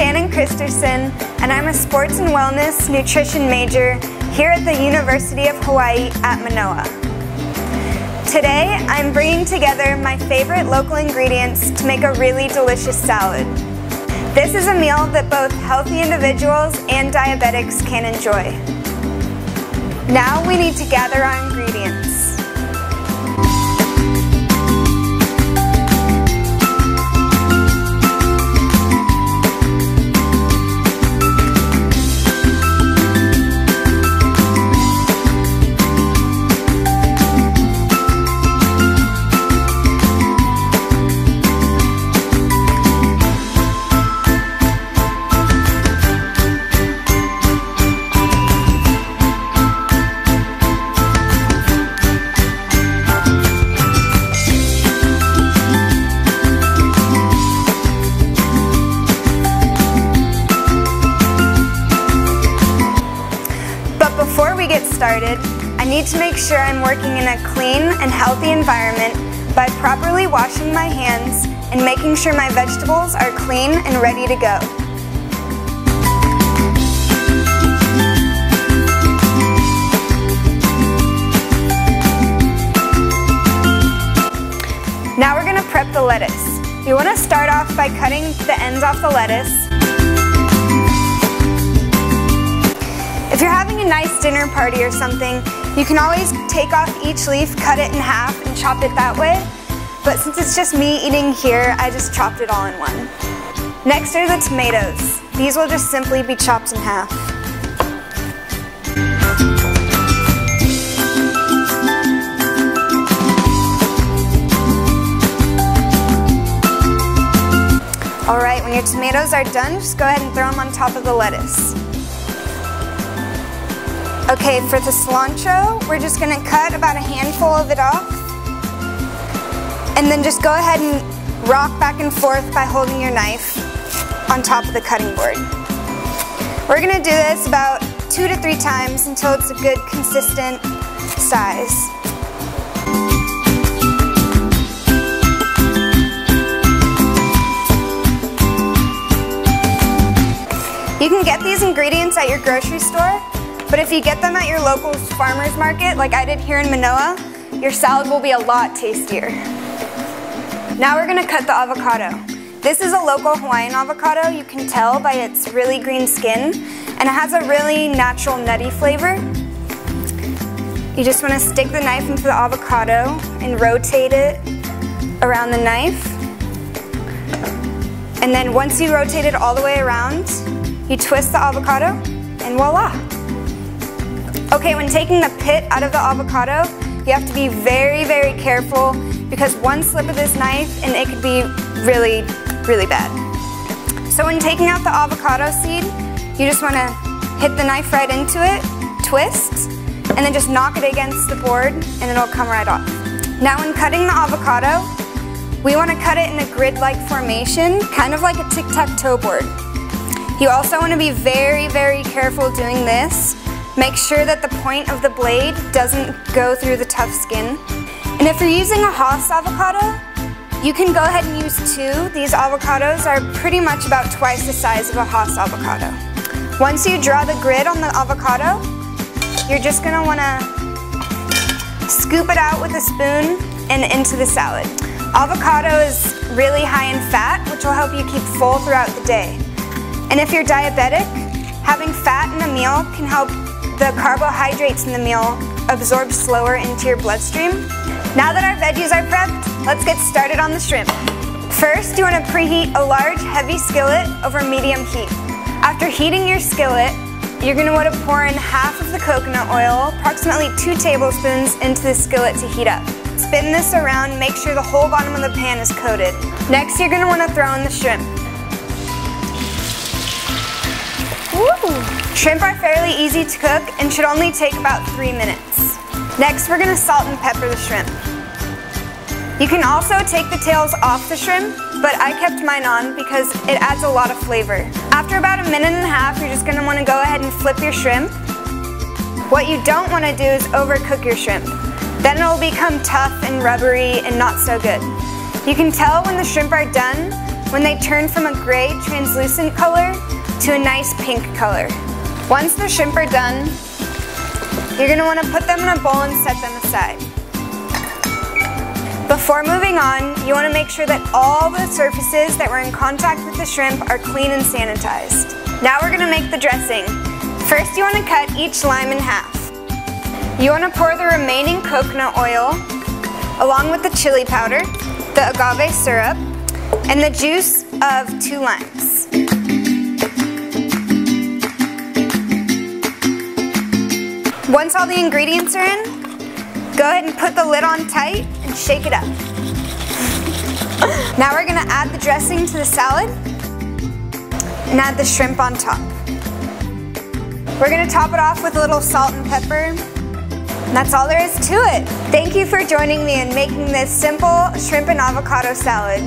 Shannon Christerson, and I'm a sports and wellness nutrition major here at the University of Hawaii at Manoa. Today, I'm bringing together my favorite local ingredients to make a really delicious salad. This is a meal that both healthy individuals and diabetics can enjoy. Now we need to gather our ingredients. Before we get started, I need to make sure I'm working in a clean and healthy environment by properly washing my hands and making sure my vegetables are clean and ready to go. Now we're going to prep the lettuce. You want to start off by cutting the ends off the lettuce. If you're having a nice dinner party or something, you can always take off each leaf, cut it in half, and chop it that way. But since it's just me eating here, I just chopped it all in one. Next are the tomatoes. These will just simply be chopped in half. Alright, when your tomatoes are done, just go ahead and throw them on top of the lettuce. Okay, for the cilantro, we're just going to cut about a handful of it off. And then just go ahead and rock back and forth by holding your knife on top of the cutting board. We're going to do this about 2 to 3 times until it's a good consistent size. You can get these ingredients at your grocery store. But if you get them at your local farmer's market, like I did here in Manoa, your salad will be a lot tastier. Now we're going to cut the avocado. This is a local Hawaiian avocado. You can tell by its really green skin, and it has a really natural nutty flavor. You just want to stick the knife into the avocado and rotate it around the knife. And then once you rotate it all the way around, you twist the avocado, and voila! Okay, when taking the pit out of the avocado, you have to be very, very careful because one slip of this knife and it could be really, really bad. So when taking out the avocado seed, you just want to hit the knife right into it, twist, and then just knock it against the board and it'll come right off. Now when cutting the avocado, we want to cut it in a grid-like formation, kind of like a tic-tac-toe board. You also want to be very, very careful doing this. Make sure that the point of the blade doesn't go through the tough skin. And if you're using a Hass avocado, you can go ahead and use 2. These avocados are pretty much about twice the size of a Hass avocado. Once you draw the grid on the avocado, you're just going to want to scoop it out with a spoon and into the salad. Avocado is really high in fat, which will help you keep full throughout the day. And if you're diabetic, having fat in a meal can help the carbohydrates in the meal absorb slower into your bloodstream. Now that our veggies are prepped, let's get started on the shrimp. First, you want to preheat a large, heavy skillet over medium heat. After heating your skillet, you're going to want to pour in half of the coconut oil, approximately 2 tablespoons, into the skillet to heat up. Spin this around, make sure the whole bottom of the pan is coated. Next, you're going to want to throw in the shrimp. Woo! Shrimp are fairly easy to cook and should only take about 3 minutes. Next, we're going to salt and pepper the shrimp. You can also take the tails off the shrimp, but I kept mine on because it adds a lot of flavor. After about 1.5 minutes, you're just going to want to go ahead and flip your shrimp. What you don't want to do is overcook your shrimp. Then it'll become tough and rubbery and not so good. You can tell when the shrimp are done when they turn from a gray translucent color to a nice pink color. Once the shrimp are done, you're going to want to put them in a bowl and set them aside. Before moving on, you want to make sure that all the surfaces that were in contact with the shrimp are clean and sanitized. Now we're going to make the dressing. First, you want to cut each lime in half. You want to pour the remaining coconut oil along with the chili powder, the agave syrup, and the juice of 2 limes. Once all the ingredients are in, go ahead and put the lid on tight and shake it up. Now we're going to add the dressing to the salad and add the shrimp on top. We're going to top it off with a little salt and pepper. And that's all there is to it. Thank you for joining me in making this simple shrimp and avocado salad.